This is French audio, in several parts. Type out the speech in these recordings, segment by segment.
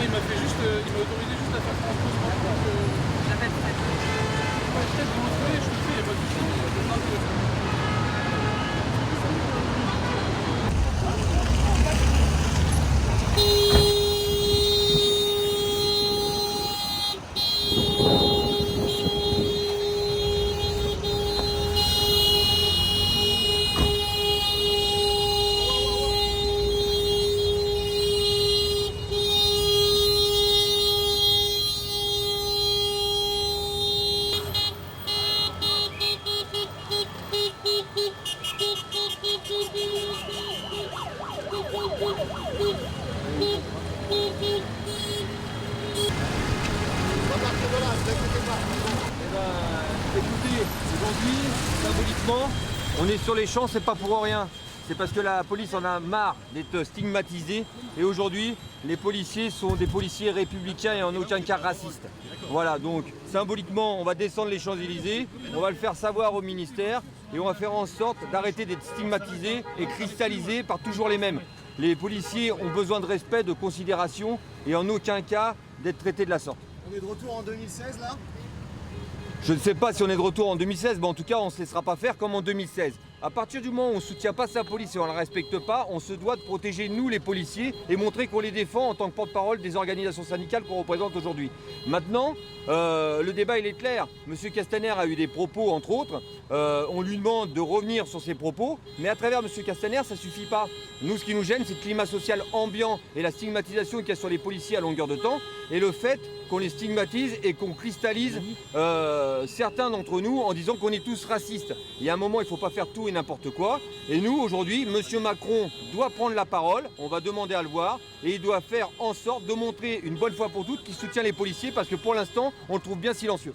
il m'a fait juste, il m'a autorisé juste à faire ça en pause. J'appelle Fred. Ouais, peut-être vous montrer, je te fais, il n'y a pas de souci. Écoutez, aujourd'hui, symboliquement, on est sur les champs, c'est pas pour rien. C'est parce que la police en a marre d'être stigmatisée. Et aujourd'hui, les policiers sont des policiers républicains et en aucun cas racistes. Voilà, donc symboliquement, on va descendre les Champs-Élysées, on va le faire savoir au ministère et on va faire en sorte d'arrêter d'être stigmatisés et cristallisés par toujours les mêmes. Les policiers ont besoin de respect, de considération et en aucun cas d'être traités de la sorte. On est de retour en 2016 là? Je ne sais pas si on est de retour en 2016, mais en tout cas, on ne se laissera pas faire comme en 2016. À partir du moment où on ne soutient pas sa police et on ne la respecte pas, on se doit de protéger nous les policiers et montrer qu'on les défend en tant que porte-parole des organisations syndicales qu'on représente aujourd'hui. Maintenant, le débat il est clair. Monsieur Castaner a eu des propos entre autres. On lui demande de revenir sur ses propos, mais à travers Monsieur Castaner, ça ne suffit pas. Nous, ce qui nous gêne, c'est le climat social ambiant et la stigmatisation qu'il y a sur les policiers à longueur de temps et le fait qu'on les stigmatise et qu'on cristallise certains d'entre nous en disant qu'on est tous racistes. Il y a un moment, il ne faut pas faire tout et n'importe quoi. Et nous, aujourd'hui, Monsieur Macron doit prendre la parole, on va demander à le voir, et il doit faire en sorte de montrer une bonne fois pour toutes qu'il soutient les policiers parce que pour l'instant, on le trouve bien silencieux.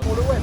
Pour le web.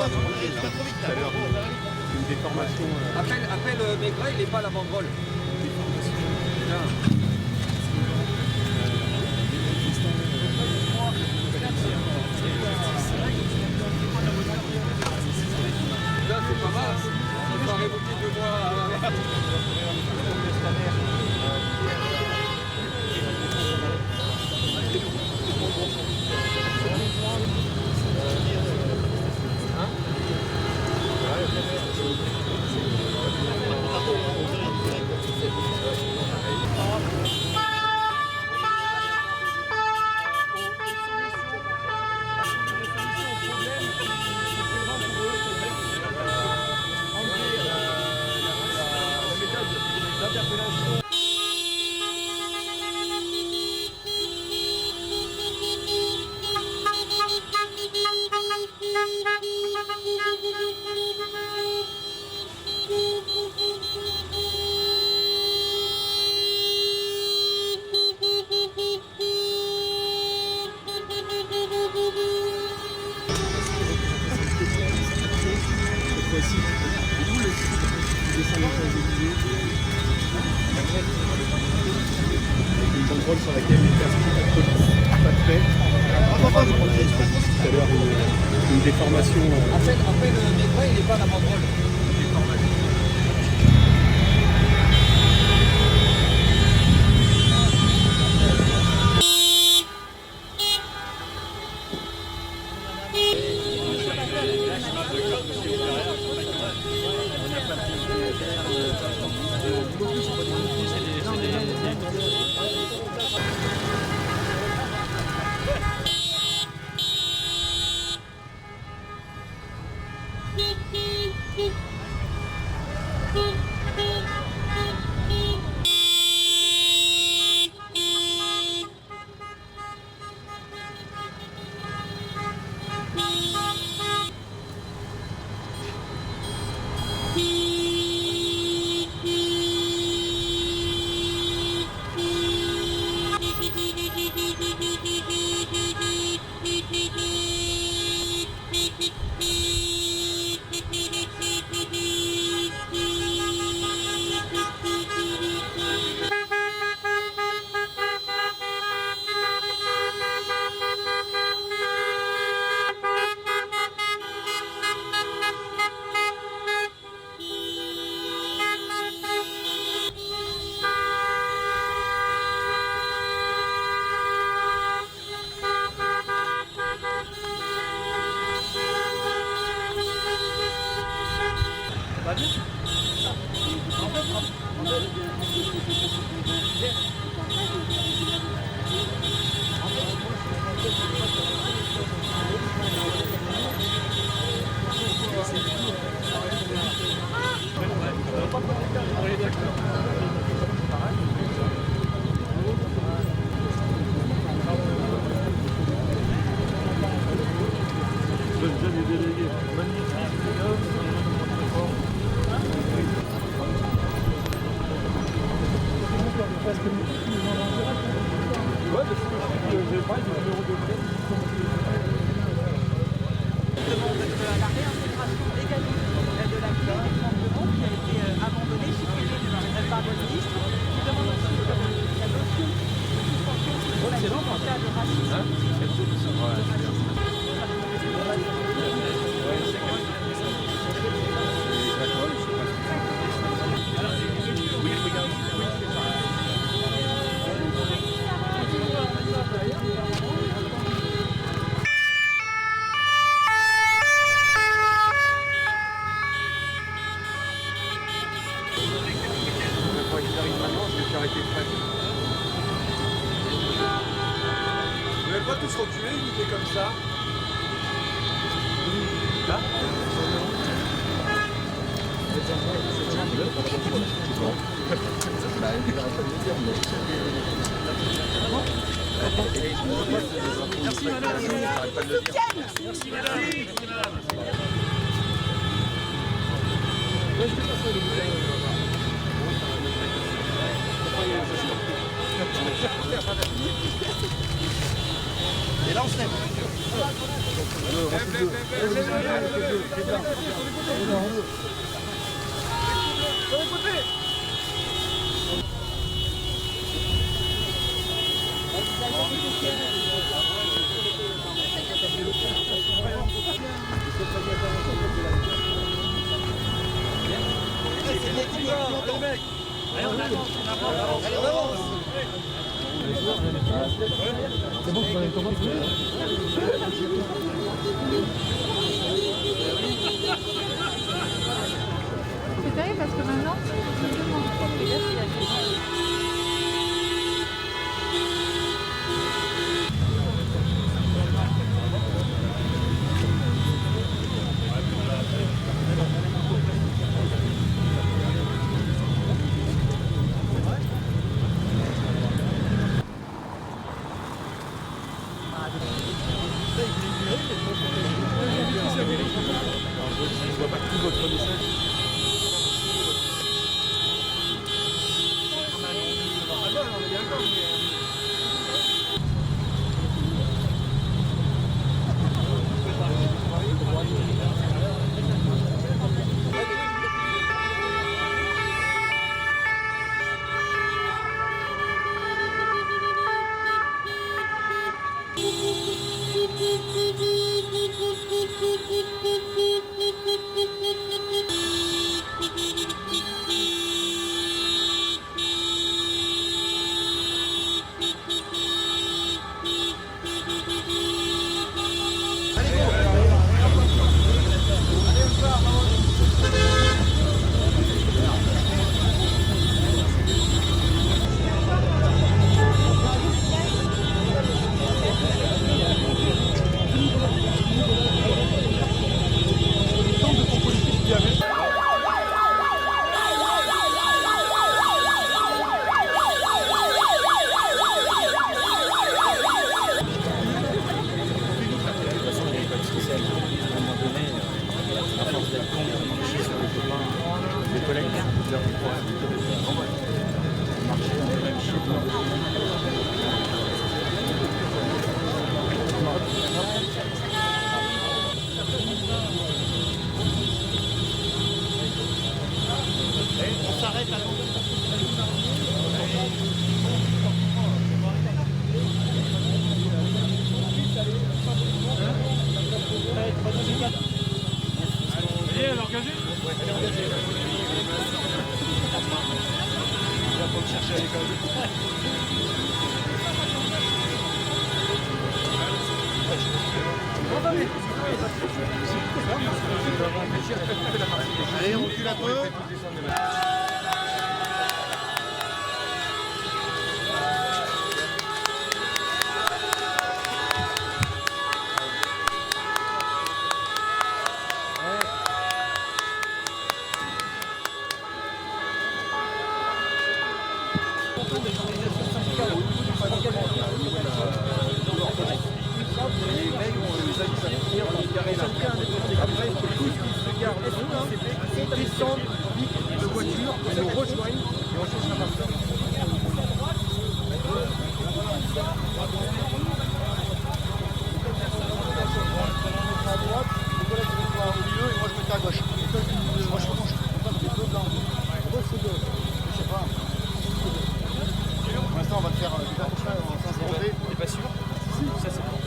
tout à l'heure une déformation. Appelle Maigret, il n'est pas à la banderole. Là, c'est pas mal. On va révoquer 2 mois. Une banderole sur laquelle les personnes de police pas de fait. Tout à l'heure une déformation. Appelle Maigret, il n'est pas à la banderole. Demande la réintégration également de la ville de Tremblement qui a été abandonnée, supprimée par le ministre, qui demande aussi la notion de suspension en cas de racisme. Vous n'avez pas tous reculé, il était comme ça. Là Merci madame. Merci madame. Et là on se lève. C'est terrible parce que maintenant, je me demande et là, s'il y a des gens. Allez, on recule un peu. Descendent vite de voiture, nous rejoignent et on cherche la personne. À droite, les collègues vont au milieu et moi je mettais à gauche. Moi je suis gauche. Les deux blancs. Je sais pas. Pour l'instant on va te faire du partage en sens rentré. T'es pas sûr? Si, ça c'est bon.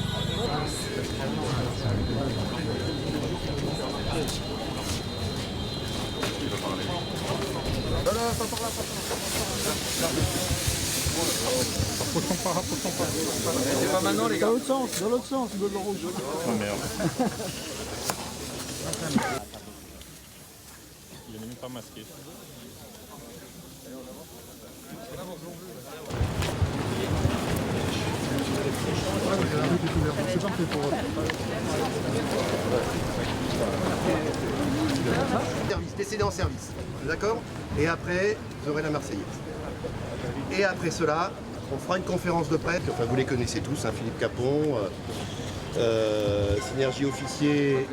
C'est pas maintenant les gars. Dans l'autre sens, de l'eau rouge. Oh merde. Il n'est même pas masqué. C'est parfait pour eux. Service, décédé en service, d'accord? Et après, vous aurez la Marseillaise. Et après cela, on fera une conférence de presse, enfin vous les connaissez tous, hein, Philippe Capon, Synergie Officier,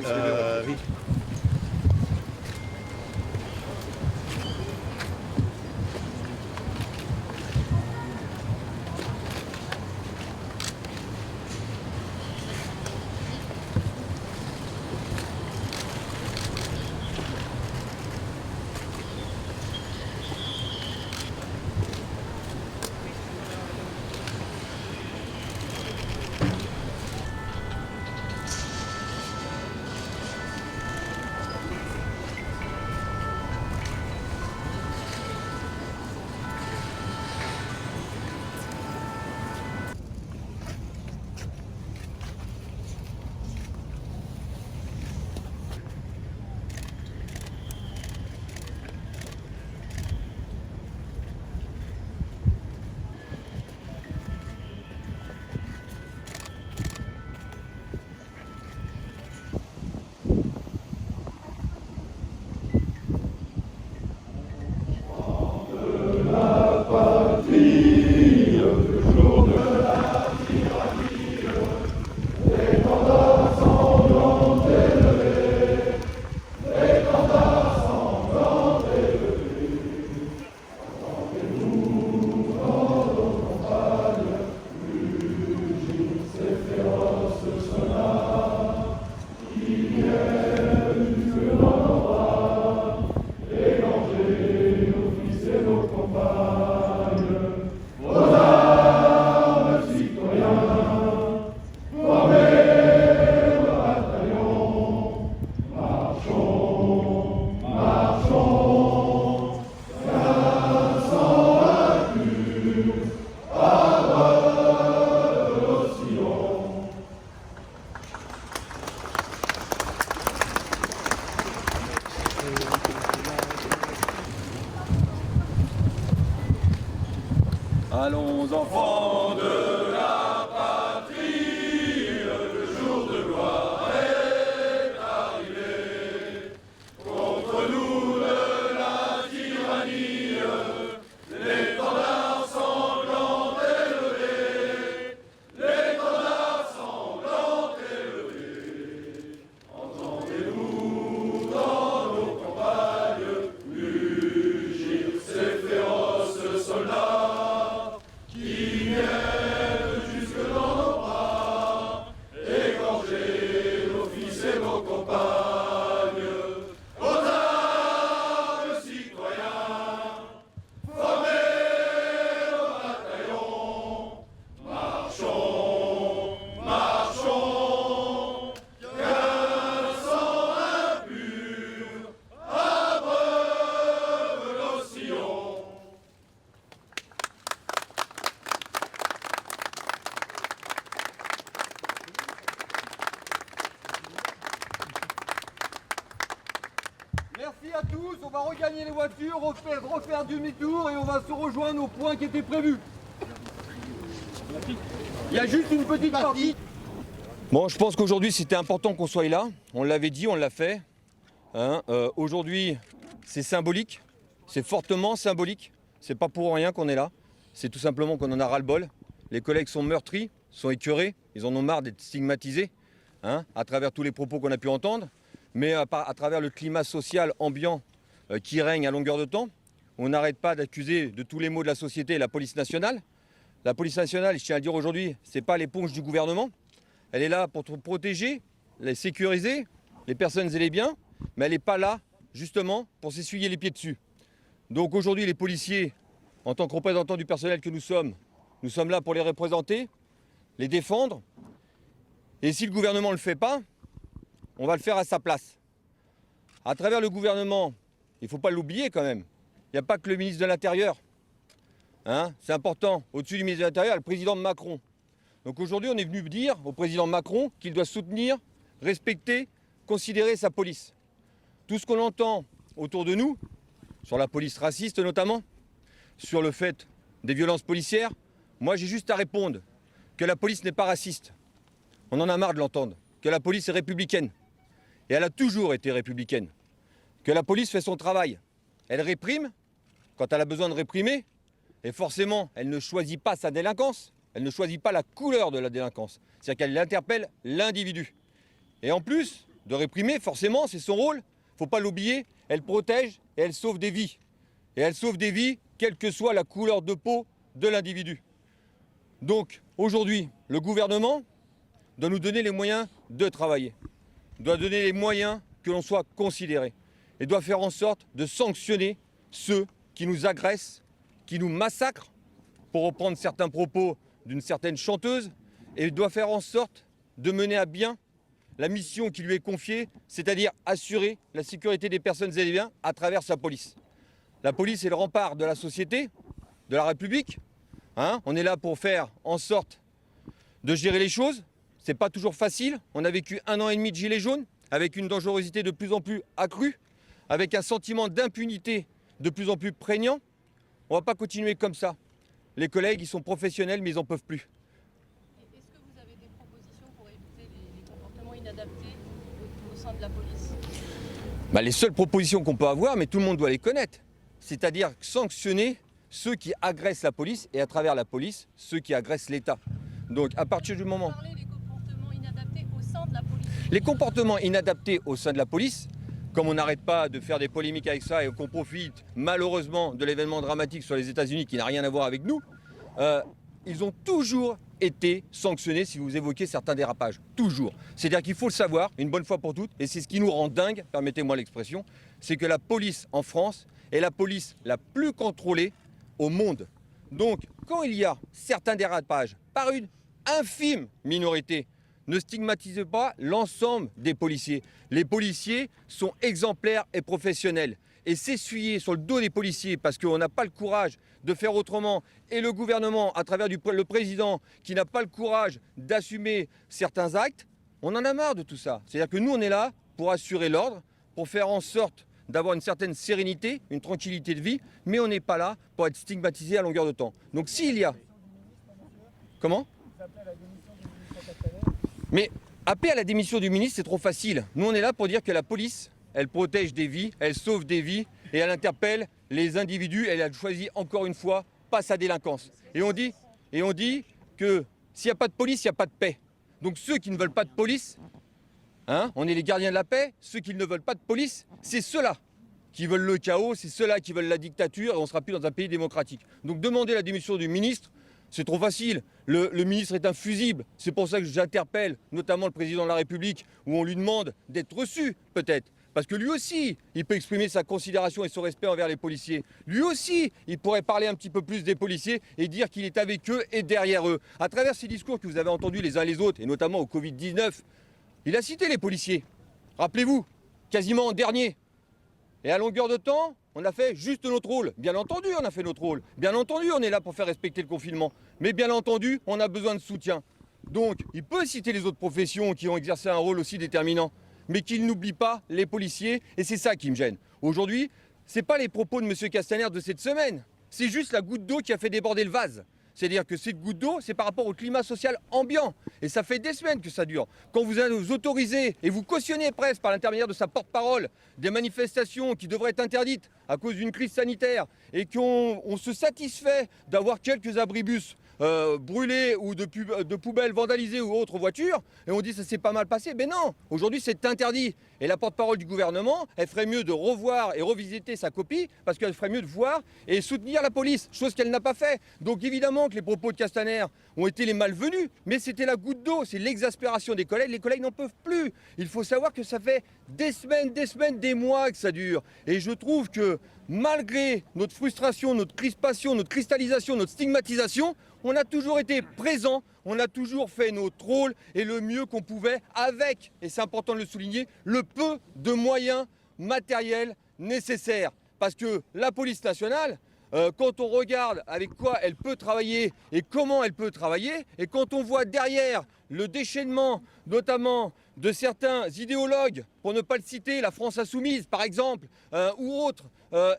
Allons enfants de la patrie, le jour de gloire est arrivé. Contre nous de la tyrannie, l'étendard sanglant élevé, l'étendard sanglant élevé. Entendez-nous dans nos campagnes mugir ces féroces soldats qui viennent jusque dans nos bras, égorger nos fils et nos compagnes. Aux armes citoyens, formez nos bataillons, marchons, marchons, qu'un sang impur abreuve nos sillons. Merci à tous, on va regagner les voitures, refaire demi-tour et on va se rejoindre au point qui était prévu. Il y a juste une petite partie. Bon, je pense qu'aujourd'hui c'était important qu'on soit là, on l'avait dit, on l'a fait. Aujourd'hui c'est symbolique, c'est fortement symbolique, c'est pas pour rien qu'on est là, c'est tout simplement qu'on en a ras-le-bol. Les collègues sont meurtris, sont écœurés, ils en ont marre d'être stigmatisés à travers tous les propos qu'on a pu entendre. Mais à travers le climat social ambiant qui règne à longueur de temps, on n'arrête pas d'accuser de tous les maux de la société la police nationale. La police nationale, je tiens à le dire aujourd'hui, ce n'est pas l'éponge du gouvernement. Elle est là pour protéger, les sécuriser, les personnes et les biens, mais elle n'est pas là justement pour s'essuyer les pieds dessus. Donc aujourd'hui, les policiers, en tant que représentants du personnel que nous sommes là pour les représenter, les défendre. Et si le gouvernement ne le fait pas, on va le faire à sa place. À travers le gouvernement, il ne faut pas l'oublier quand même, il n'y a pas que le ministre de l'Intérieur. C'est important, au-dessus du ministre de l'Intérieur, le président Macron. Donc aujourd'hui, on est venu dire au président Macron qu'il doit soutenir, respecter, considérer sa police. Tout ce qu'on entend autour de nous, sur la police raciste notamment, sur le fait des violences policières, moi j'ai juste à répondre que la police n'est pas raciste. On en a marre de l'entendre. Que la police est républicaine. Et elle a toujours été républicaine. Que la police fait son travail. Elle réprime quand elle a besoin de réprimer. Et forcément, elle ne choisit pas sa délinquance. Elle ne choisit pas la couleur de la délinquance. C'est-à-dire qu'elle interpelle l'individu. Et en plus de réprimer, forcément, c'est son rôle. Il ne faut pas l'oublier. Elle protège et elle sauve des vies. Et elle sauve des vies, quelle que soit la couleur de peau de l'individu. Donc, aujourd'hui, le gouvernement doit nous donner les moyens de travailler, doit donner les moyens que l'on soit considéré et doit faire en sorte de sanctionner ceux qui nous agressent, qui nous massacrent, pour reprendre certains propos d'une certaine chanteuse, et doit faire en sorte de mener à bien la mission qui lui est confiée, c'est-à-dire assurer la sécurité des personnes et des biens à travers sa police. La police est le rempart de la société, de la République. On est là pour faire en sorte de gérer les choses. C'est pas toujours facile. On a vécu 1 an et demi de gilets jaunes, avec une dangerosité de plus en plus accrue, avec un sentiment d'impunité de plus en plus prégnant. On va pas continuer comme ça. Les collègues, ils sont professionnels, mais ils en peuvent plus. Est-ce que vous avez des propositions pour éviter les comportements inadaptés au sein de la police ? Les seules propositions qu'on peut avoir, mais tout le monde doit les connaître, c'est-à-dire sanctionner ceux qui agressent la police et à travers la police, ceux qui agressent l'État. Donc à partir du moment... Les comportements inadaptés au sein de la police, comme on n'arrête pas de faire des polémiques avec ça et qu'on profite malheureusement de l'événement dramatique sur les États-Unis qui n'a rien à voir avec nous, ils ont toujours été sanctionnés si vous évoquez certains dérapages. Toujours. C'est-à-dire qu'il faut le savoir, une bonne fois pour toutes, et c'est ce qui nous rend dingue, permettez-moi l'expression, c'est que la police en France est la police la plus contrôlée au monde. Donc, quand il y a certains dérapages par une infime minorité, ne stigmatisez pas l'ensemble des policiers. Les policiers sont exemplaires et professionnels. Et s'essuyer sur le dos des policiers parce qu'on n'a pas le courage de faire autrement, et le gouvernement, à travers le président, qui n'a pas le courage d'assumer certains actes, on en a marre de tout ça. C'est-à-dire que nous, on est là pour assurer l'ordre, pour faire en sorte d'avoir une certaine sérénité, une tranquillité de vie, mais on n'est pas là pour être stigmatisé à longueur de temps. Donc s'il y a... Comment ? Mais appeler à la démission du ministre, c'est trop facile. Nous, on est là pour dire que la police, elle protège des vies, elle sauve des vies, et elle interpelle les individus, elle a choisi encore une fois pas sa délinquance. Et on dit que s'il n'y a pas de police, il n'y a pas de paix. Donc ceux qui ne veulent pas de police, on est les gardiens de la paix, ceux qui ne veulent pas de police, c'est ceux-là qui veulent le chaos, c'est ceux-là qui veulent la dictature, et on ne sera plus dans un pays démocratique. Donc demander la démission du ministre, c'est trop facile. Le ministre est infusible. C'est pour ça que j'interpelle notamment le président de la République, où on lui demande d'être reçu, peut-être. Parce que lui aussi, il peut exprimer sa considération et son respect envers les policiers. Lui aussi, il pourrait parler un petit peu plus des policiers et dire qu'il est avec eux et derrière eux. À travers ces discours que vous avez entendus les uns les autres, et notamment au Covid-19, il a cité les policiers. Rappelez-vous, quasiment en dernier. Et à longueur de temps, on a fait juste notre rôle. Bien entendu, on a fait notre rôle. Bien entendu, on est là pour faire respecter le confinement. Mais bien entendu, on a besoin de soutien. Donc, il peut citer les autres professions qui ont exercé un rôle aussi déterminant, mais qu'il n'oublie pas les policiers, et c'est ça qui me gêne. Aujourd'hui, ce n'est pas les propos de M. Castaner de cette semaine, c'est juste la goutte d'eau qui a fait déborder le vase. C'est-à-dire que cette goutte d'eau, c'est par rapport au climat social ambiant. Et ça fait des semaines que ça dure. Quand vous autorisez et vous cautionnez presque par l'intermédiaire de sa porte-parole des manifestations qui devraient être interdites à cause d'une crise sanitaire et qu'on se satisfait d'avoir quelques abribus brûlés ou de poubelles vandalisées ou autres voitures, et on dit que ça s'est pas mal passé. Mais non, aujourd'hui c'est interdit. Et la porte-parole du gouvernement, elle ferait mieux de revoir et revisiter sa copie, parce qu'elle ferait mieux de voir et soutenir la police, chose qu'elle n'a pas fait. Donc évidemment que les propos de Castaner ont été les malvenus, mais c'était la goutte d'eau, c'est l'exaspération des collègues. Les collègues n'en peuvent plus. Il faut savoir que ça fait des semaines, des mois que ça dure. Et je trouve que malgré notre frustration, notre crispation, notre cristallisation, notre stigmatisation, on a toujours été présent, on a toujours fait notre rôle et le mieux qu'on pouvait avec, et c'est important de le souligner, le peu de moyens matériels nécessaires. Parce que la police nationale, quand on regarde avec quoi elle peut travailler et comment elle peut travailler, et quand on voit derrière le déchaînement, notamment de certains idéologues, pour ne pas le citer, la France Insoumise par exemple, ou autres,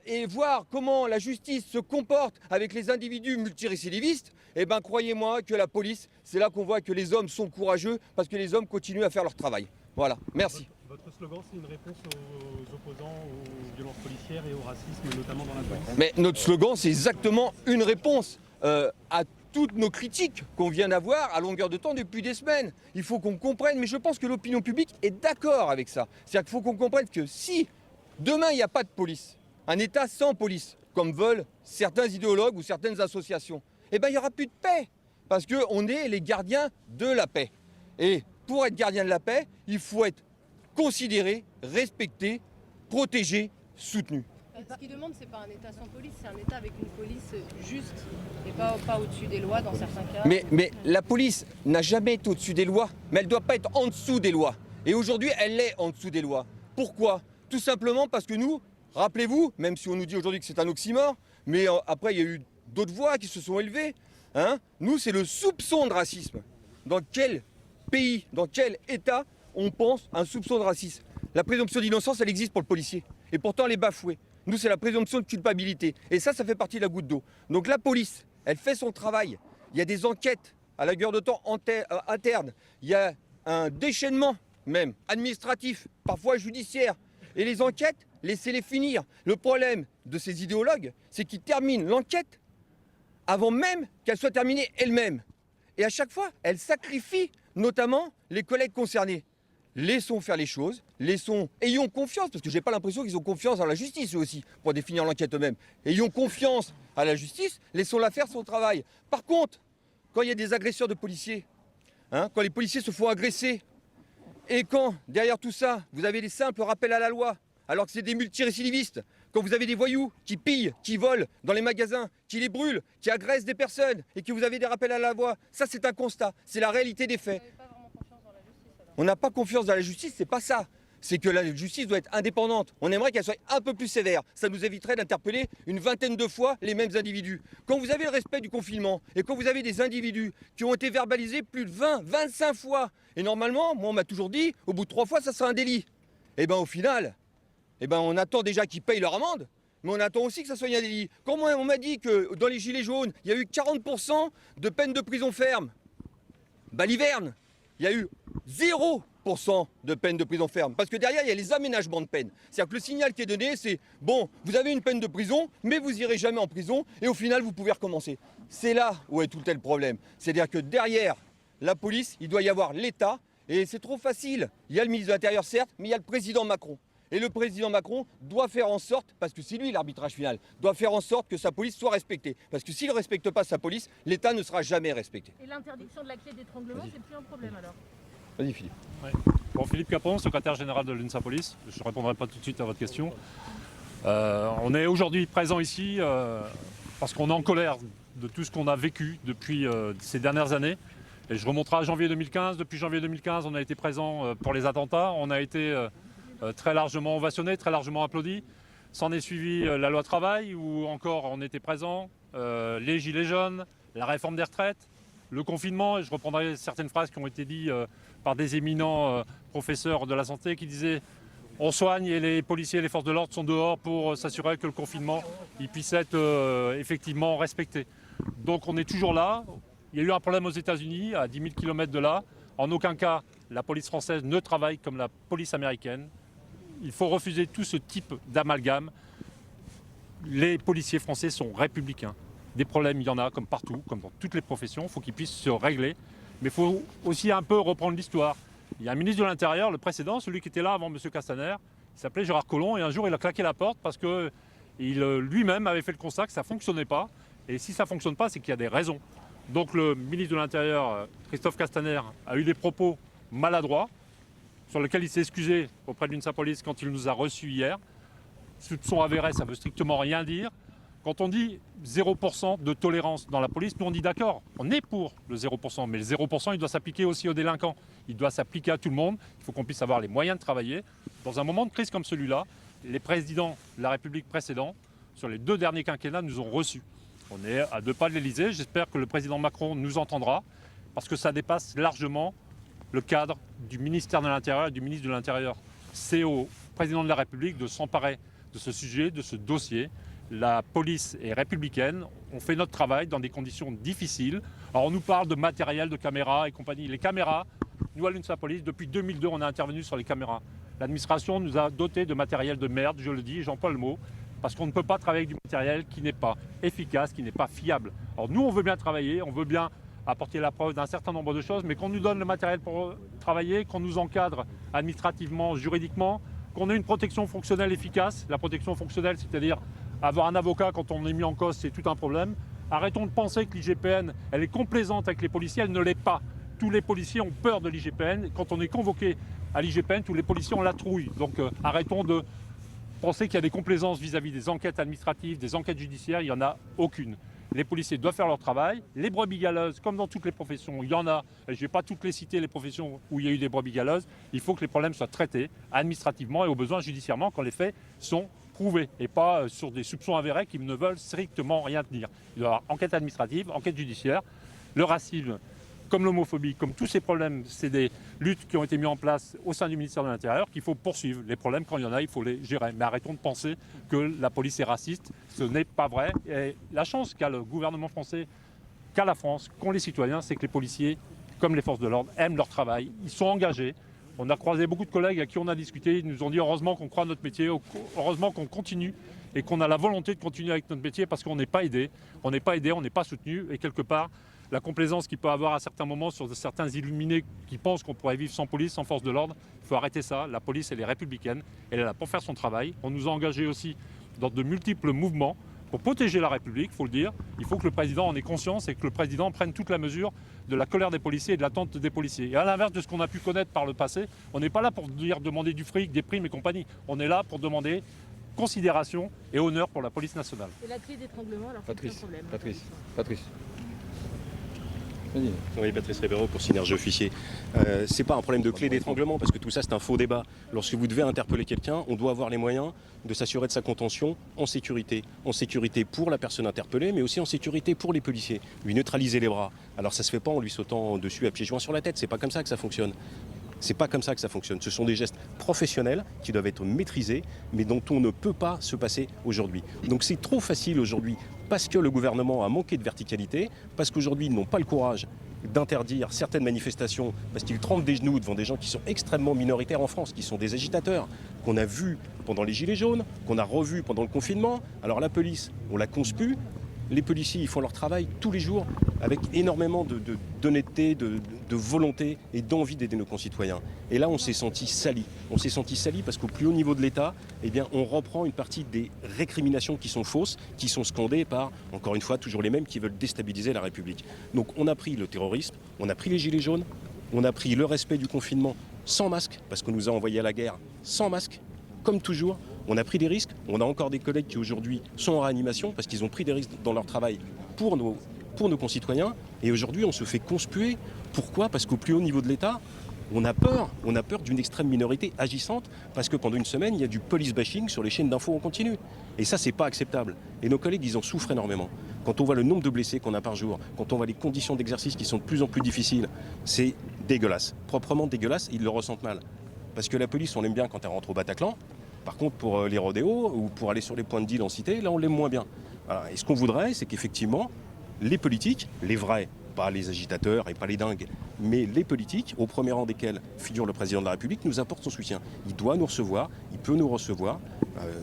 et voir comment la justice se comporte avec les individus multirécidivistes, eh bien croyez-moi que la police, c'est là qu'on voit que les hommes sont courageux, parce que les hommes continuent à faire leur travail. Voilà, merci. Votre slogan, c'est une réponse aux opposants, aux violences policières et au racisme, notamment dans la police. Mais notre slogan, c'est exactement une réponse à toutes nos critiques qu'on vient d'avoir à longueur de temps depuis des semaines. Il faut qu'on comprenne, mais je pense que l'opinion publique est d'accord avec ça. C'est-à-dire qu'il faut qu'on comprenne que si demain il n'y a pas de police, un État sans police, comme veulent certains idéologues ou certaines associations, eh bien il n'y aura plus de paix, parce qu'on est les gardiens de la paix. Et pour être gardien de la paix, il faut être considéré, respecté, protégé, soutenu. Ce qu'ils demandent, c'est pas un État sans police, c'est un État avec une police juste et pas au-dessus des lois dans certains cas. Mais la police n'a jamais été au-dessus des lois, mais elle ne doit pas être en dessous des lois. Et aujourd'hui, elle est en dessous des lois. Pourquoi ? Tout simplement parce que nous, rappelez-vous, même si on nous dit aujourd'hui que c'est un oxymore, mais après il y a eu d'autres voix qui se sont élevées, nous c'est le soupçon de racisme. Dans quel pays, dans quel État on pense un soupçon de racisme? La présomption d'innocence, elle existe pour le policier. Et pourtant, elle est bafouée. Nous, c'est la présomption de culpabilité. Et ça fait partie de la goutte d'eau. Donc la police, elle fait son travail. Il y a des enquêtes à la longueur de temps internes. Il y a un déchaînement, même administratif, parfois judiciaire. Et les enquêtes, laissez-les finir. Le problème de ces idéologues, c'est qu'ils terminent l'enquête avant même qu'elle soit terminée elle-même. Et à chaque fois, elle sacrifie notamment les collègues concernés. Laissons faire les choses, ayons confiance, parce que je n'ai pas l'impression qu'ils ont confiance en la justice eux aussi, pour définir l'enquête eux-mêmes. Ayons confiance à la justice, laissons-la faire son travail. Par contre, quand il y a des agresseurs de policiers, quand les policiers se font agresser, et quand, derrière tout ça, vous avez des simples rappels à la loi, alors que c'est des multirécidivistes, quand vous avez des voyous qui pillent, qui volent dans les magasins, qui les brûlent, qui agressent des personnes, et que vous avez des rappels à la loi, ça c'est un constat, c'est la réalité des faits. On n'a pas confiance dans la justice, c'est pas ça. C'est que la justice doit être indépendante. On aimerait qu'elle soit un peu plus sévère. Ça nous éviterait d'interpeller une vingtaine de fois les mêmes individus. Quand vous avez le respect du confinement et quand vous avez des individus qui ont été verbalisés plus de 20, 25 fois, et normalement, moi on m'a toujours dit, au bout de 3 fois, ça sera un délit. Et bien au final, eh ben on attend déjà qu'ils payent leur amende, mais on attend aussi que ça soit un délit. Quand moi, on m'a dit que dans les Gilets jaunes, il y a eu 40% de peine de prison ferme, Baliverne, il y a eu 0% de peine de prison ferme. Parce que derrière, il y a les aménagements de peine. C'est-à-dire que le signal qui est donné, c'est bon, vous avez une peine de prison, mais vous irez jamais en prison, et au final, vous pouvez recommencer. C'est là où est tout le problème. C'est-à-dire que derrière la police, il doit y avoir l'État, et c'est trop facile. Il y a le ministre de l'Intérieur, certes, mais il y a le président Macron. Et le président Macron doit faire en sorte, parce que c'est lui l'arbitrage final, doit faire en sorte que sa police soit respectée. Parce que s'il ne respecte pas sa police, l'État ne sera jamais respecté. Et l'interdiction de la clé d'étranglement, c'est plus un problème alors? Vas-y Philippe. Bon, Philippe Capon, secrétaire général de l'UNSA Police. Je ne répondrai pas tout de suite à votre question. On est aujourd'hui présent ici parce qu'on est en colère de tout ce qu'on a vécu depuis ces dernières années. Et je remonterai à janvier 2015. Depuis janvier 2015, on a été présent pour les attentats. On a été très largement ovationné, très largement applaudi. S'en est suivi la loi travail, où encore on était présent, les gilets jaunes, la réforme des retraites, le confinement. Et je reprendrai certaines phrases qui ont été dites par des éminents professeurs de la santé qui disaient « on soigne et les policiers et les forces de l'ordre sont dehors pour s'assurer que le confinement il puisse être effectivement respecté ». Donc on est toujours là. Il y a eu un problème aux États-Unis, à 10 000 km de là. En aucun cas, la police française ne travaille comme la police américaine. Il faut refuser tout ce type d'amalgame. Les policiers français sont républicains. Des problèmes, il y en a comme partout, comme dans toutes les professions. Il faut qu'ils puissent se régler. Mais il faut aussi un peu reprendre l'histoire. Il y a un ministre de l'Intérieur, le précédent, celui qui était là avant M. Castaner, il s'appelait Gérard Collomb, et un jour il a claqué la porte parce que lui-même avait fait le constat que ça ne fonctionnait pas. Et si ça ne fonctionne pas, c'est qu'il y a des raisons. Donc le ministre de l'Intérieur, Christophe Castaner, a eu des propos maladroits sur lesquels il s'est excusé auprès de l'UNSA Police quand il nous a reçus hier. Soupçon avéré, ça ne veut strictement rien dire. Quand on dit 0% de tolérance dans la police, nous on dit d'accord, on est pour le 0%, mais le 0% il doit s'appliquer aussi aux délinquants. Il doit s'appliquer à tout le monde, il faut qu'on puisse avoir les moyens de travailler. Dans un moment de crise comme celui-là, les présidents de la République précédents, sur les 2 derniers quinquennats, nous ont reçus. On est à 2 pas de l'Élysée, j'espère que le président Macron nous entendra, parce que ça dépasse largement le cadre du ministère de l'Intérieur et du ministre de l'Intérieur. C'est au président de la République de s'emparer de ce sujet, de ce dossier. La police est républicaine, on fait notre travail dans des conditions difficiles. Alors on nous parle de matériel, de caméras et compagnie. Les caméras, nous à l'UNSA Police, depuis 2002, on a intervenu sur les caméras. L'administration nous a doté de matériel de merde, je le dis, j'emploie le mot, parce qu'on ne peut pas travailler avec du matériel qui n'est pas efficace, qui n'est pas fiable. Alors nous, on veut bien travailler, on veut bien apporter la preuve d'un certain nombre de choses, mais qu'on nous donne le matériel pour travailler, qu'on nous encadre administrativement, juridiquement, qu'on ait une protection fonctionnelle efficace. La protection fonctionnelle, c'est-à-dire avoir un avocat quand on est mis en cause, c'est tout un problème. Arrêtons de penser que l'IGPN, elle est complaisante avec les policiers, elle ne l'est pas. Tous les policiers ont peur de l'IGPN. Quand on est convoqué à l'IGPN, tous les policiers ont la trouille. Donc arrêtons de penser qu'il y a des complaisances vis-à-vis des enquêtes administratives, des enquêtes judiciaires, il n'y en a aucune. Les policiers doivent faire leur travail. Les brebis galeuses, comme dans toutes les professions, il y en a. Je ne vais pas toutes les citer, les professions où il y a eu des brebis galeuses. Il faut que les problèmes soient traités administrativement et au besoin judiciairement quand les faits sont prouvés et pas sur des soupçons avérés qui ne veulent strictement rien tenir. Il doit y avoir enquête administrative, enquête judiciaire. Le racisme, comme l'homophobie, comme tous ces problèmes, c'est des luttes qui ont été mises en place au sein du ministère de l'Intérieur qu'il faut poursuivre. Les problèmes, quand il y en a, il faut les gérer. Mais arrêtons de penser que la police est raciste. Ce n'est pas vrai. Et la chance qu'a le gouvernement français, qu'a la France, qu'ont les citoyens, c'est que les policiers, comme les forces de l'ordre, aiment leur travail. Ils sont engagés. On a croisé beaucoup de collègues à qui on a discuté. Ils nous ont dit heureusement qu'on croit à notre métier, heureusement qu'on continue et qu'on a la volonté de continuer avec notre métier parce qu'on n'est pas aidé. On n'est pas aidé, on n'est pas soutenu. Et quelque part, la complaisance qu'il peut avoir à certains moments sur certains illuminés qui pensent qu'on pourrait vivre sans police, sans force de l'ordre, il faut arrêter ça. La police, elle est républicaine, elle est là pour faire son travail. On nous a engagés aussi dans de multiples mouvements pour protéger la République, il faut le dire. Il faut que le président en ait conscience et que le président prenne toute la mesure de la colère des policiers et de l'attente des policiers. Et à l'inverse de ce qu'on a pu connaître par le passé, on n'est pas là pour demander du fric, des primes et compagnie. On est là pour demander considération et honneur pour la police nationale. Et la clé d'étranglement, alors c'est un problème. Patrice. Oui, Patrice Ribeiro pour Synergie Officier. C'est pas un problème de clé d'étranglement parce que tout ça c'est un faux débat. Lorsque vous devez interpeller quelqu'un, on doit avoir les moyens de s'assurer de sa contention en sécurité. En sécurité pour la personne interpellée, mais aussi en sécurité pour les policiers. Lui neutraliser les bras. Alors ça se fait pas en lui sautant dessus à pieds joints sur la tête, c'est pas comme ça que ça fonctionne. C'est pas comme ça que ça fonctionne. Ce sont des gestes professionnels qui doivent être maîtrisés, mais dont on ne peut pas se passer aujourd'hui. Donc c'est trop facile aujourd'hui parce que le gouvernement a manqué de verticalité, parce qu'aujourd'hui ils n'ont pas le courage d'interdire certaines manifestations, parce qu'ils trempent des genoux devant des gens qui sont extrêmement minoritaires en France, qui sont des agitateurs, qu'on a vus pendant les Gilets jaunes, qu'on a revus pendant le confinement. Alors la police, on la conspue. Les policiers, ils font leur travail tous les jours avec énormément d'honnêteté, de volonté et d'envie d'aider nos concitoyens. Et là, on s'est senti sali. On s'est senti sali parce qu'au plus haut niveau de l'État, eh bien, on reprend une partie des récriminations qui sont fausses, qui sont scandées par, encore une fois, toujours les mêmes qui veulent déstabiliser la République. Donc on a pris le terrorisme, on a pris les Gilets jaunes, on a pris le respect du confinement sans masque, parce qu'on nous a envoyés à la guerre sans masque, comme toujours. On a pris des risques, on a encore des collègues qui aujourd'hui sont en réanimation parce qu'ils ont pris des risques dans leur travail pour nos concitoyens. Et aujourd'hui, on se fait conspuer. Pourquoi ? Parce qu'au plus haut niveau de l'État, on a peur d'une extrême minorité agissante parce que pendant une semaine, il y a du police bashing sur les chaînes d'infos en continu. Et ça, c'est pas acceptable. Et nos collègues, ils en souffrent énormément. Quand on voit le nombre de blessés qu'on a par jour, quand on voit les conditions d'exercice qui sont de plus en plus difficiles, c'est dégueulasse, proprement dégueulasse, ils le ressentent mal. Parce que la police, on l'aime bien quand elle rentre au Bataclan. Par contre, pour les rodéos ou pour aller sur les points de deal en cité, là, on l'aime moins bien. Voilà. Et ce qu'on voudrait, c'est qu'effectivement, les politiques, les vrais, pas les agitateurs et pas les dingues, mais les politiques, au premier rang desquels figure le président de la République, nous apportent son soutien. Il doit nous recevoir, il peut nous recevoir.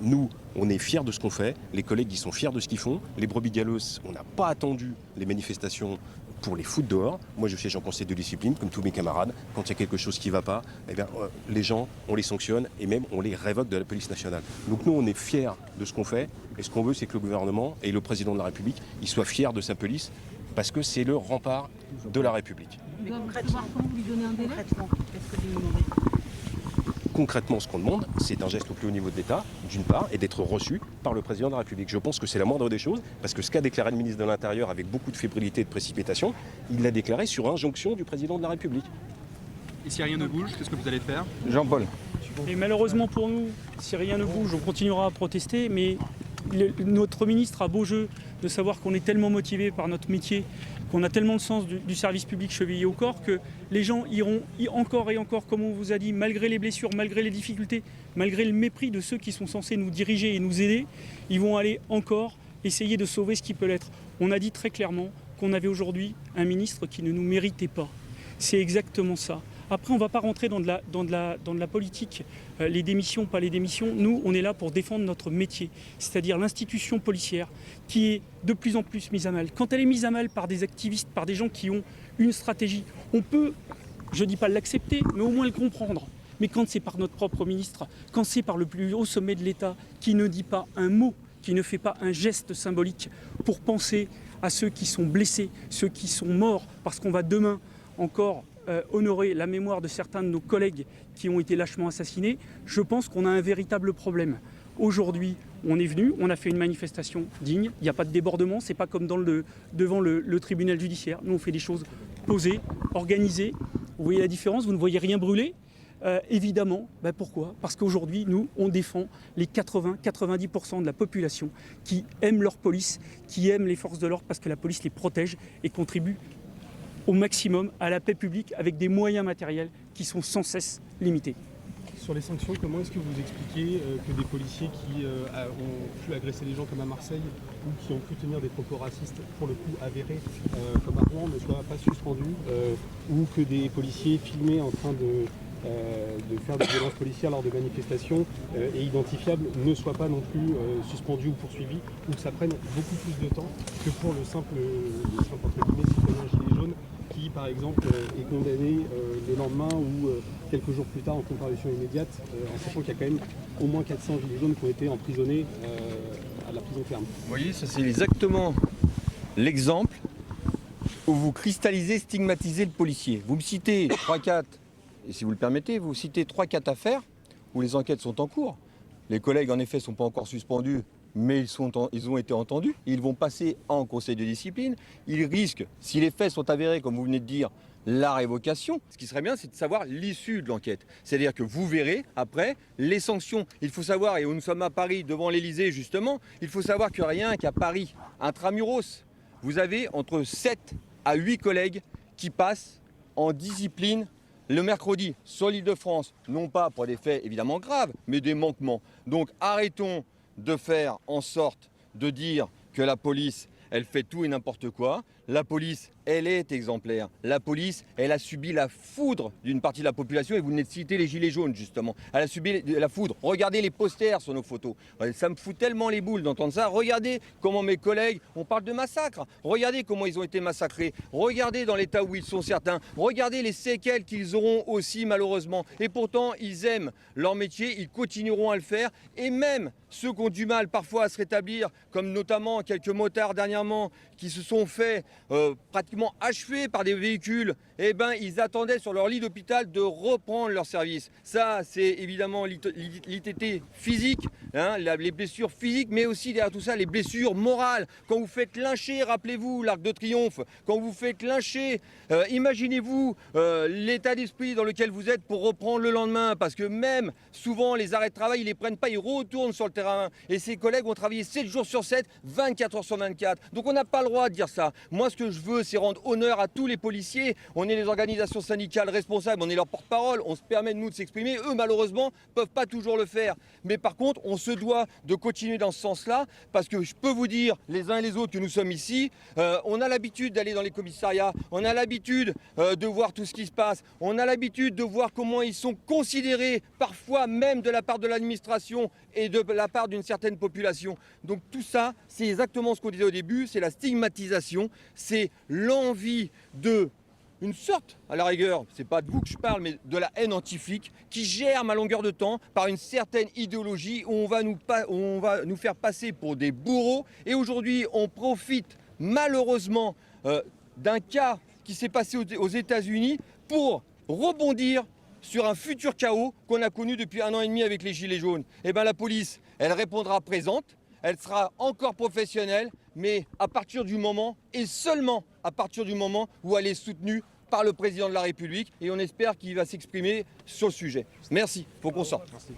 Nous, on est fiers de ce qu'on fait. Les collègues, ils sont fiers de ce qu'ils font. Les brebis galeuses, on n'a pas attendu les manifestations pour les foutre dehors. Moi, je siège en conseil de discipline, comme tous mes camarades. Quand il y a quelque chose qui ne va pas, eh bien, les gens, on les sanctionne et même on les révoque de la police nationale. Donc nous, on est fiers de ce qu'on fait. Et ce qu'on veut, c'est que le gouvernement et le président de la République, ils soient fiers de sa police parce que c'est le rempart de la République. Mais concrètement, vous lui donnez un délai ? Qu'est-ce que vous demandez ? Concrètement, ce qu'on demande, c'est un geste au plus haut niveau de l'État, d'une part, et d'être reçu par le président de la République. Je pense que c'est la moindre des choses, parce que ce qu'a déclaré le ministre de l'Intérieur avec beaucoup de fébrilité et de précipitation, il l'a déclaré sur injonction du président de la République. Et si rien ne bouge, qu'est-ce que vous allez faire ? Jean-Paul. Et malheureusement pour nous, si rien ne bouge, on continuera à protester, mais notre ministre a beau jeu de savoir qu'on est tellement motivé par notre métier, qu'on a tellement le sens du service public chevillé au corps, que les gens iront encore et encore, comme on vous a dit, malgré les blessures, malgré les difficultés, malgré le mépris de ceux qui sont censés nous diriger et nous aider, ils vont aller encore essayer de sauver ce qui peut l'être. On a dit très clairement qu'on avait aujourd'hui un ministre qui ne nous méritait pas. C'est exactement ça. Après, on ne va pas rentrer dans de la politique, les démissions, pas les démissions. Nous, on est là pour défendre notre métier, c'est-à-dire l'institution policière qui est de plus en plus mise à mal. Quand elle est mise à mal par des activistes, par des gens qui ont une stratégie, on peut, je ne dis pas l'accepter, mais au moins le comprendre. Mais quand c'est par notre propre ministre, quand c'est par le plus haut sommet de l'État qui ne dit pas un mot, qui ne fait pas un geste symbolique pour penser à ceux qui sont blessés, ceux qui sont morts, parce qu'on va demain encore honorer la mémoire de certains de nos collègues qui ont été lâchement assassinés, je pense qu'on a un véritable problème. Aujourd'hui, on est venu, on a fait une manifestation digne, il n'y a pas de débordement, c'est pas comme devant le tribunal judiciaire. Nous, on fait des choses posées, organisées. Vous voyez la différence, vous ne voyez rien brûler. Évidemment, pourquoi ? Parce qu'aujourd'hui, nous, on défend les 80-90% de la population qui aiment leur police, qui aiment les forces de l'ordre parce que la police les protège et contribue au maximum à la paix publique avec des moyens matériels qui sont sans cesse limités. Sur les sanctions, comment est-ce que vous expliquez que des policiers qui ont pu agresser les gens comme à Marseille ou qui ont pu tenir des propos racistes, pour le coup avérés, comme à Rouen, ne soient pas suspendus ou que des policiers filmés en train de faire des violences policières lors de manifestations et identifiables ne soient pas non plus suspendus ou poursuivis, ou que ça prenne beaucoup plus de temps que pour le simple entre guillemets citoyen gilet jaune qui par exemple est condamné le lendemain ou quelques jours plus tard en comparution immédiate, en sachant qu'il y a quand même au moins 400 gilets jaunes qui ont été emprisonnés à la prison ferme. Vous voyez, ça c'est exactement l'exemple où vous cristallisez, stigmatisez le policier. Vous me citez 3-4, et si vous le permettez, vous citez 3-4 affaires où les enquêtes sont en cours. Les collègues en effet ne sont pas encore suspendus, mais ils ont été entendus. Ils vont passer en conseil de discipline. Ils risquent, si les faits sont avérés, comme vous venez de dire, la révocation. Ce qui serait bien, c'est de savoir l'issue de l'enquête. C'est-à-dire que vous verrez, après, les sanctions. Il faut savoir, et nous sommes à Paris, devant l'Élysée justement, il faut savoir que rien qu'à Paris, intramuros, vous avez entre 7 à 8 collègues qui passent en discipline le mercredi sur l'Île-de-France, non pas pour des faits évidemment graves, mais des manquements. Donc arrêtons de faire en sorte de dire que la police, elle fait tout et n'importe quoi. La police, elle est exemplaire. La police, elle a subi la foudre d'une partie de la population, et vous venez de citer les gilets jaunes justement. Elle a subi la foudre. Regardez les posters sur nos photos. Ça me fout tellement les boules d'entendre ça. Regardez comment mes collègues, on parle de massacre. Regardez comment ils ont été massacrés. Regardez dans l'état où ils sont certains. Regardez les séquelles qu'ils auront aussi malheureusement. Et pourtant, ils aiment leur métier, ils continueront à le faire. Et même ceux qui ont du mal parfois à se rétablir, comme notamment quelques motards dernièrement qui se sont fait pratiquement achevés par des véhicules, eh ben, ils attendaient sur leur lit d'hôpital de reprendre leur service. Ça, c'est évidemment l'ITT physique, hein, les blessures physiques, mais aussi derrière tout ça, les blessures morales. Quand vous faites lyncher, rappelez-vous l'Arc de Triomphe, quand vous faites lyncher, imaginez-vous l'état d'esprit dans lequel vous êtes pour reprendre le lendemain, parce que même souvent les arrêts de travail, ils les prennent pas, ils retournent sur le terrain. Et ces collègues ont travaillé 7 jours sur 7, 24 heures sur 24. Donc on n'a pas le droit de dire ça. Moi, ce que je veux, c'est rendre honneur à tous les policiers. On est les organisations syndicales responsables, on est leur porte-parole, on se permet de nous de s'exprimer. Eux, malheureusement, peuvent pas toujours le faire. Mais par contre, on se doit de continuer dans ce sens-là, parce que je peux vous dire, les uns et les autres, que nous sommes ici, on a l'habitude d'aller dans les commissariats, on a l'habitude de voir tout ce qui se passe, on a l'habitude de voir comment ils sont considérés, parfois même de la part de l'administration et de la part d'une certaine population. Donc tout ça, c'est exactement ce qu'on disait au début, c'est la stigmatisation, c'est l'envie de une sorte, à la rigueur, c'est pas de vous que je parle, mais de la haine anti-flic qui germe à longueur de temps par une certaine idéologie où on va nous faire passer pour des bourreaux. Et aujourd'hui, on profite malheureusement d'un cas qui s'est passé aux États-Unis pour rebondir sur un futur chaos qu'on a connu depuis 1 an et demi avec les gilets jaunes. Et bien la police, elle répondra présente, elle sera encore professionnelle, mais à partir du moment, et seulement à partir du moment où elle est soutenue par le président de la République, et on espère qu'il va s'exprimer sur le sujet. Merci, il faut qu'on sorte. Merci.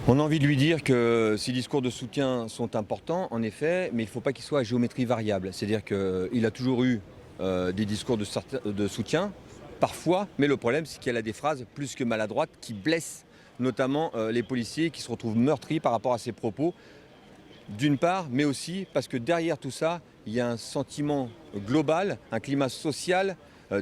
On a envie de lui dire que ces discours de soutien sont importants, en effet, mais il ne faut pas qu'ils soient à géométrie variable. C'est-à-dire qu'il a toujours eu des discours de soutien, parfois, mais le problème, c'est qu'il a des phrases plus que maladroites qui blessent notamment les policiers qui se retrouvent meurtris par rapport à ses propos, d'une part, mais aussi parce que derrière tout ça, il y a un sentiment global, un climat social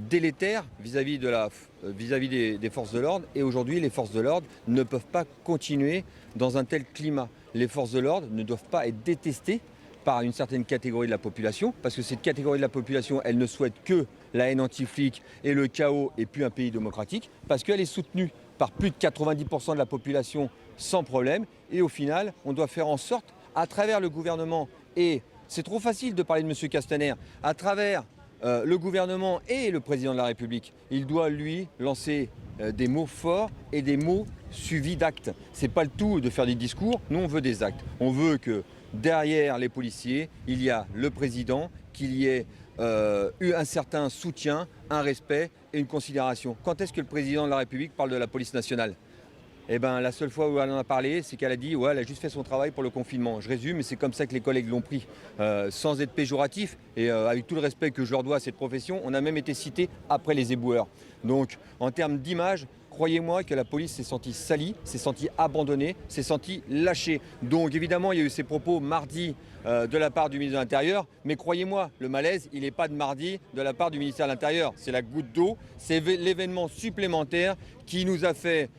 délétère vis-à-vis des forces de l'ordre. Et aujourd'hui, les forces de l'ordre ne peuvent pas continuer dans un tel climat. Les forces de l'ordre ne doivent pas être détestées par une certaine catégorie de la population, parce que cette catégorie de la population, elle ne souhaite que la haine anti-flic et le chaos et puis un pays démocratique, parce qu'elle est soutenue par plus de 90% de la population sans problème. Et au final, on doit faire en sorte, à travers le gouvernement, et c'est trop facile de parler de M. Castaner, à travers le gouvernement et le président de la République, il doit lui lancer des mots forts et des mots suivis d'actes. C'est pas le tout de faire des discours, nous on veut des actes. On veut que derrière les policiers, il y a le président, qu'il y ait eu un certain soutien, un respect et une considération. Quand est-ce que le président de la République parle de la police nationale ? Eh bien, la seule fois où elle en a parlé, c'est qu'elle a dit ouais, elle a juste fait son travail pour le confinement. Je résume, mais c'est comme ça que les collègues l'ont pris, sans être péjoratif. Et avec tout le respect que je leur dois à cette profession, on a même été cité après les éboueurs. Donc, en termes d'image, croyez-moi que la police s'est sentie salie, s'est sentie abandonnée, s'est sentie lâchée. Donc, évidemment, il y a eu ces propos mardi de la part du ministre de l'Intérieur. Mais croyez-moi, le malaise, il n'est pas de mardi de la part du ministère de l'Intérieur. C'est la goutte d'eau, c'est l'événement supplémentaire qui nous a fait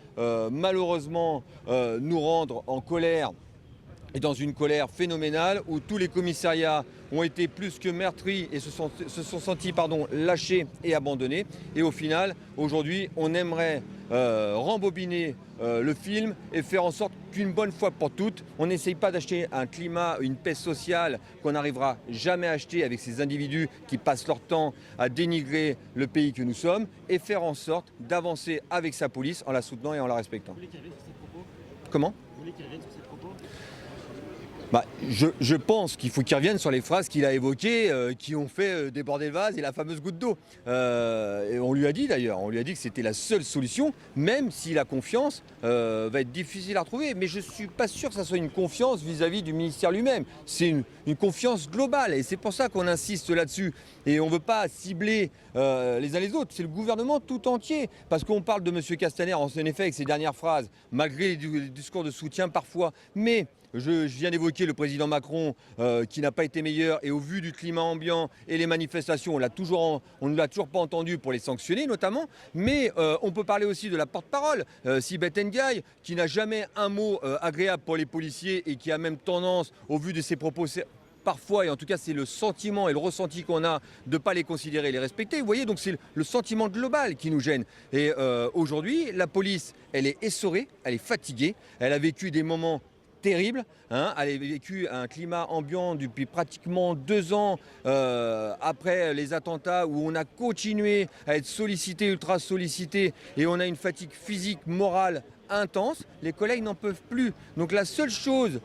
malheureusement nous rendre en colère est dans une colère phénoménale où tous les commissariats ont été plus que meurtris et se sont sentis lâchés et abandonnés. Et au final, aujourd'hui, on aimerait rembobiner le film et faire en sorte qu'une bonne fois pour toutes, on n'essaye pas d'acheter un climat, une paix sociale qu'on n'arrivera jamais à acheter avec ces individus qui passent leur temps à dénigrer le pays que nous sommes et faire en sorte d'avancer avec sa police en la soutenant et en la respectant. Vous voulez qu'il revienne sur ces propos ? Comment ? Vous voulez qu'il revienne sur ces propos ? Je pense qu'il faut qu'il revienne sur les phrases qu'il a évoquées qui ont fait déborder le vase et la fameuse goutte d'eau. Et on lui a dit d'ailleurs, que c'était la seule solution, même si la confiance va être difficile à retrouver. Mais je ne suis pas sûr que ça soit une confiance vis-à-vis du ministère lui-même. C'est une confiance globale et c'est pour ça qu'on insiste là-dessus. Et on ne veut pas cibler les uns les autres, c'est le gouvernement tout entier. Parce qu'on parle de M. Castaner, en effet, avec ses dernières phrases, malgré les discours de soutien parfois, mais... Je viens d'évoquer le président Macron qui n'a pas été meilleur et au vu du climat ambiant et les manifestations, on ne l'a toujours pas entendu pour les sanctionner notamment. Mais on peut parler aussi de la porte-parole, Sibeth Ndiaye, qui n'a jamais un mot agréable pour les policiers et qui a même tendance, au vu de ses propos parfois, et en tout cas c'est le sentiment et le ressenti qu'on a de ne pas les considérer et les respecter. Vous voyez, donc c'est le sentiment global qui nous gêne. Et aujourd'hui, la police, elle est essorée, elle est fatiguée, elle a vécu des moments terrible, hein. Elle a vécu un climat ambiant depuis pratiquement 2 ans après les attentats où on a continué à être sollicité, ultra sollicité et on a une fatigue physique, morale intense. Les collègues n'en peuvent plus. Donc la seule chose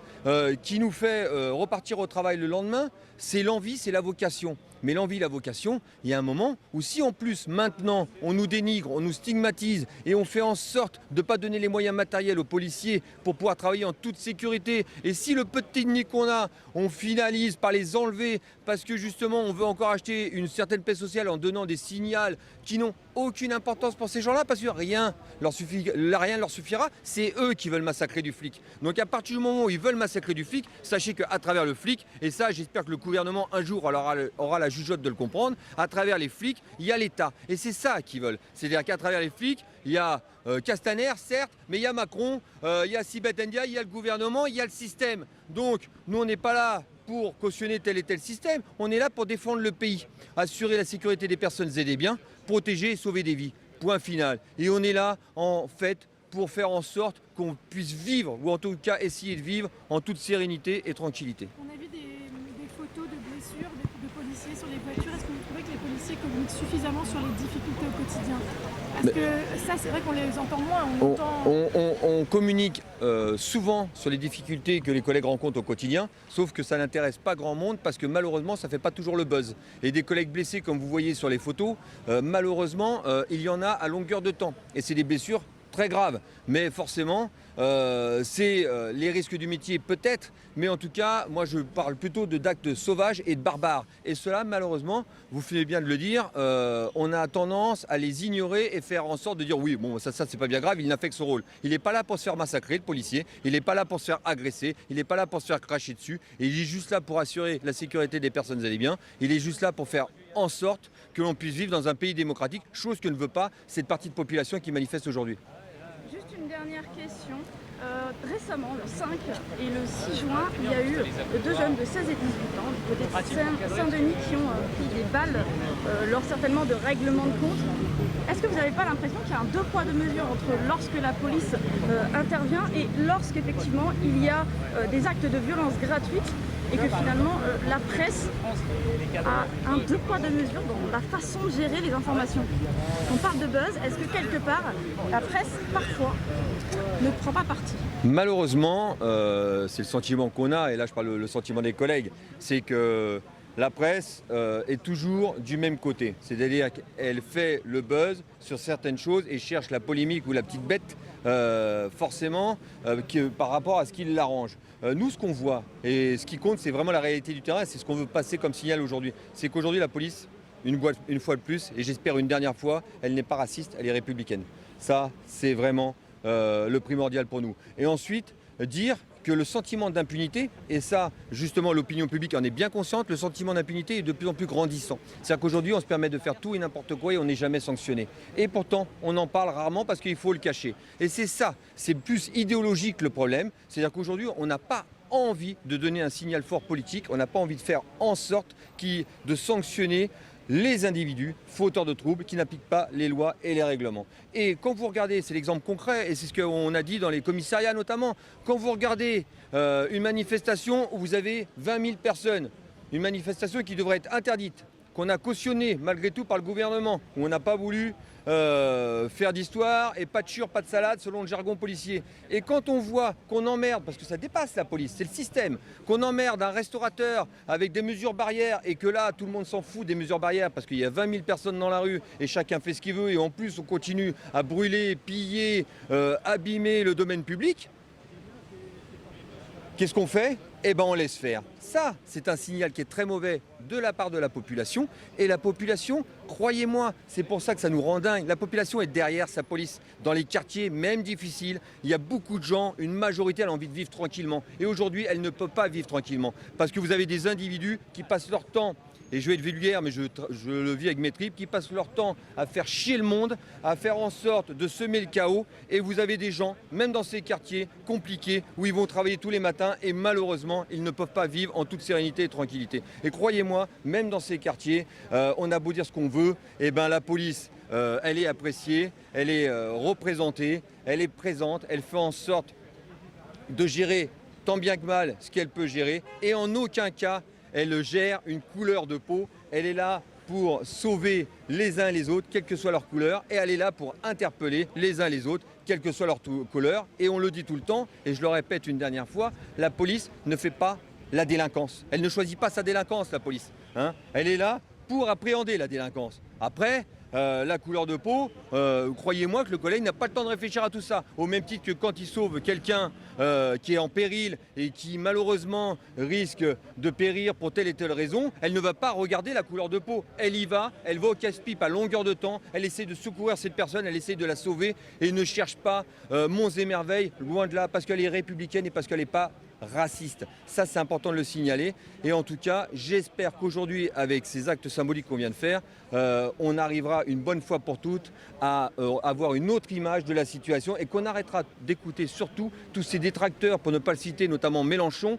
qui nous fait repartir au travail le lendemain, c'est l'envie, c'est la vocation. Mais l'envie, la vocation, il y a un moment où si en plus maintenant on nous dénigre, on nous stigmatise et on fait en sorte de ne pas donner les moyens matériels aux policiers pour pouvoir travailler en toute sécurité, et si le peu de technique qu'on a, on finalise par les enlever parce que justement on veut encore acheter une certaine paix sociale en donnant des signaux qui n'ont aucune importance pour ces gens-là parce que rien ne leur suffira, c'est eux qui veulent massacrer du flic. Donc à partir du moment où ils veulent massacrer du flic, sachez qu'à travers le flic, et ça j'espère que le gouvernement un jour aura la jugeote de le comprendre, à travers les flics, il y a l'État. Et c'est ça qu'ils veulent. C'est-à-dire qu'à travers les flics, il y a Castaner, certes, mais il y a Macron, il y a Sibeth Ndiaye, il y a le gouvernement, il y a le système. Donc nous on n'est pas là pour cautionner tel et tel système, on est là pour défendre le pays, assurer la sécurité des personnes et des biens, protéger et sauver des vies. Point final. Et on est là, en fait, pour faire en sorte qu'on puisse vivre, ou en tout cas essayer de vivre en toute sérénité et tranquillité. On a vu des photos de blessures de policiers sur les voitures. Est-ce que vous trouvez que les policiers communiquent suffisamment sur les difficultés au quotidien ? Parce que ça, c'est vrai qu'on les entend moins. On communique souvent sur les difficultés que les collègues rencontrent au quotidien, sauf que ça n'intéresse pas grand monde parce que malheureusement, ça ne fait pas toujours le buzz. Et des collègues blessés, comme vous voyez sur les photos, malheureusement, il y en a à longueur de temps. Et c'est des blessures très graves. Mais forcément, c'est les risques du métier peut-être, mais en tout cas, moi je parle plutôt d'actes sauvages et de barbares. Et cela, malheureusement, vous faites bien de le dire, on a tendance à les ignorer et faire en sorte de dire oui, bon, ça c'est pas bien grave, il n'a fait que son rôle. Il n'est pas là pour se faire massacrer, le policier, il n'est pas là pour se faire agresser, il n'est pas là pour se faire cracher dessus, et il est juste là pour assurer la sécurité des personnes et des biens, il est juste là pour faire en sorte que l'on puisse vivre dans un pays démocratique, chose que ne veut pas cette partie de population qui manifeste aujourd'hui. Juste une dernière question. Récemment, le 5 et le 6 juin, il y a eu 2 jeunes de 16 et 18 ans du côté de Saint-Denis qui ont pris des balles lors certainement de règlement de compte. Est-ce que vous n'avez pas l'impression qu'il y a un 2 poids 2 mesures entre lorsque la police intervient et lorsqu'effectivement il y a des actes de violence gratuite et que finalement la presse a un 2 poids 2 mesures dans la façon de gérer les informations? On parle de buzz, est-ce que quelque part la presse parfois ne prend pas parti? Malheureusement, c'est le sentiment qu'on a, et là je parle le sentiment des collègues, c'est que la presse est toujours du même côté. C'est-à-dire qu'elle fait le buzz sur certaines choses et cherche la polémique ou la petite bête forcément par rapport à ce qui l'arrange. Nous, ce qu'on voit et ce qui compte, c'est vraiment la réalité du terrain. C'est ce qu'on veut passer comme signal aujourd'hui. C'est qu'aujourd'hui, la police, une fois de plus, et j'espère une dernière fois, elle n'est pas raciste, elle est républicaine. Ça, c'est vraiment le primordial pour nous. Et ensuite, dire que le sentiment d'impunité, et ça, justement, l'opinion publique en est bien consciente, le sentiment d'impunité est de plus en plus grandissant. C'est-à-dire qu'aujourd'hui, on se permet de faire tout et n'importe quoi et on n'est jamais sanctionné. Et pourtant, on en parle rarement parce qu'il faut le cacher. Et c'est ça, c'est plus idéologique le problème. C'est-à-dire qu'aujourd'hui, on n'a pas envie de donner un signal fort politique, on n'a pas envie de faire en sorte de sanctionner les individus fauteurs de troubles qui n'appliquent pas les lois et les règlements. Et quand vous regardez, c'est l'exemple concret, et c'est ce qu'on a dit dans les commissariats notamment, quand vous regardez une manifestation où vous avez 20 000 personnes, une manifestation qui devrait être interdite, qu'on a cautionnée malgré tout par le gouvernement, où on n'a pas voulu faire d'histoire et pas de chure, pas de salade selon le jargon policier. Et quand on voit qu'on emmerde, parce que ça dépasse la police, c'est le système, qu'on emmerde un restaurateur avec des mesures barrières et que là tout le monde s'en fout des mesures barrières parce qu'il y a 20 000 personnes dans la rue et chacun fait ce qu'il veut et en plus on continue à brûler, piller, abîmer le domaine public, qu'est-ce qu'on fait? Eh bien on laisse faire. Ça, c'est un signal qui est très mauvais de la part de la population. Et la population, croyez-moi, c'est pour ça que ça nous rend dingue. La population est derrière sa police. Dans les quartiers, même difficiles, il y a beaucoup de gens, une majorité a envie de vivre tranquillement. Et aujourd'hui, elle ne peut pas vivre tranquillement. Parce que vous avez des individus qui passent leur temps, et je vais être vulgaire, mais je le vis avec mes tripes, qui passent leur temps à faire chier le monde, à faire en sorte de semer le chaos. Et vous avez des gens, même dans ces quartiers compliqués, où ils vont travailler tous les matins et malheureusement, ils ne peuvent pas vivre en toute sérénité et tranquillité. Et croyez-moi, même dans ces quartiers, on a beau dire ce qu'on veut, et ben la police, elle est appréciée, elle est représentée, elle est présente, elle fait en sorte de gérer tant bien que mal ce qu'elle peut gérer. Et en aucun cas, elle gère une couleur de peau, elle est là pour sauver les uns les autres, quelle que soit leur couleur, et elle est là pour interpeller les uns les autres, quelle que soit leur couleur. Et on le dit tout le temps, et je le répète une dernière fois, la police ne fait pas la délinquance. Elle ne choisit pas sa délinquance, la police. Elle est là pour appréhender la délinquance. Après, la couleur de peau, croyez-moi que le collègue n'a pas le temps de réfléchir à tout ça. Au même titre que quand il sauve quelqu'un qui est en péril et qui malheureusement risque de périr pour telle et telle raison, elle ne va pas regarder la couleur de peau. Elle y va, elle va au casse-pipe à longueur de temps, elle essaie de secourir cette personne, elle essaie de la sauver et ne cherche pas monts et merveilles, loin de là, parce qu'elle est républicaine et parce qu'elle n'est pas raciste. Ça, c'est important de le signaler. Et en tout cas, j'espère qu'aujourd'hui, avec ces actes symboliques qu'on vient de faire, on arrivera une bonne fois pour toutes à avoir une autre image de la situation et qu'on arrêtera d'écouter surtout tous ces détracteurs, pour ne pas le citer, notamment Mélenchon,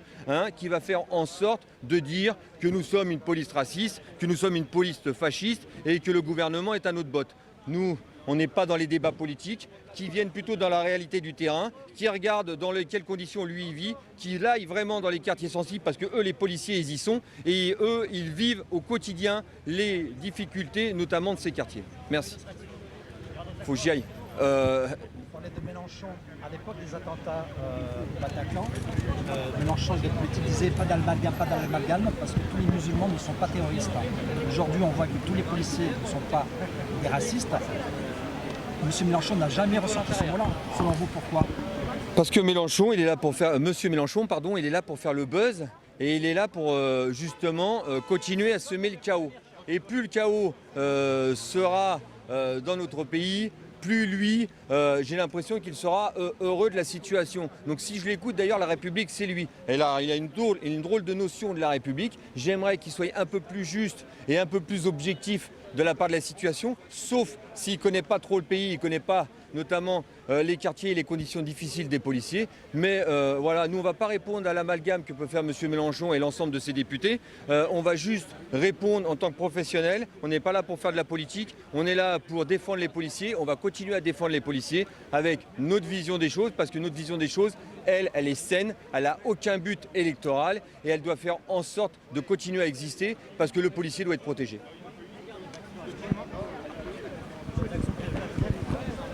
qui va faire en sorte de dire que nous sommes une police raciste, que nous sommes une police fasciste et que le gouvernement est un autre botte. Nous, on n'est pas dans les débats politiques, qui viennent plutôt dans la réalité du terrain, qui regardent dans quelles conditions lui il vit, qui aillent vraiment dans les quartiers sensibles parce que eux, les policiers, ils y sont et eux, ils vivent au quotidien les difficultés, notamment de ces quartiers. Merci. Faut que j'y aille. On parlait de Mélenchon à l'époque des attentats de Bataclan. Mélenchon disait pas d'amalgame, parce que tous les musulmans ne sont pas terroristes. Aujourd'hui, on voit que tous les policiers ne sont pas des racistes. Monsieur Mélenchon n'a jamais ressorti ce mot-là. Selon vous, pourquoi? Parce que Mélenchon, il est là pour faire, Monsieur Mélenchon, pardon, il est là pour faire le buzz et il est là pour justement continuer à semer le chaos. Et plus le chaos sera dans notre pays, plus lui, j'ai l'impression qu'il sera heureux de la situation. Donc si je l'écoute, d'ailleurs, la République, c'est lui. Et là, il a une drôle de notion de la République. J'aimerais qu'il soit un peu plus juste et un peu plus objectif de la part de la situation, sauf s'il ne connaît pas trop le pays, il ne connaît pas notamment les quartiers et les conditions difficiles des policiers. Mais voilà, nous on ne va pas répondre à l'amalgame que peut faire M. Mélenchon et l'ensemble de ses députés. On va juste répondre en tant que professionnel. On n'est pas là pour faire de la politique, on est là pour défendre les policiers. On va continuer à défendre les policiers avec notre vision des choses, parce que notre vision des choses, elle est saine, elle n'a aucun but électoral et elle doit faire en sorte de continuer à exister parce que le policier doit être protégé.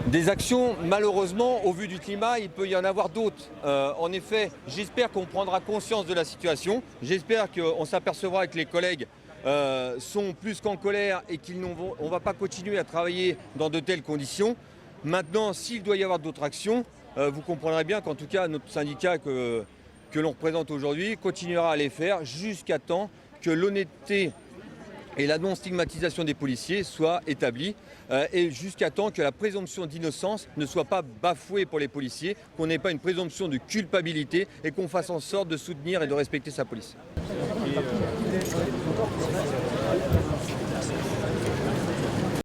Des actions, malheureusement, au vu du climat, il peut y en avoir d'autres. En effet, j'espère qu'on prendra conscience de la situation. J'espère qu'on s'apercevra que les collègues sont plus qu'en colère et qu'on ne va pas continuer à travailler dans de telles conditions. Maintenant, s'il doit y avoir d'autres actions, vous comprendrez bien qu'en tout cas, notre syndicat que l'on représente aujourd'hui continuera à les faire jusqu'à temps que l'honnêteté et la non-stigmatisation des policiers soit établie et jusqu'à temps que la présomption d'innocence ne soit pas bafouée pour les policiers, qu'on n'ait pas une présomption de culpabilité et qu'on fasse en sorte de soutenir et de respecter sa police.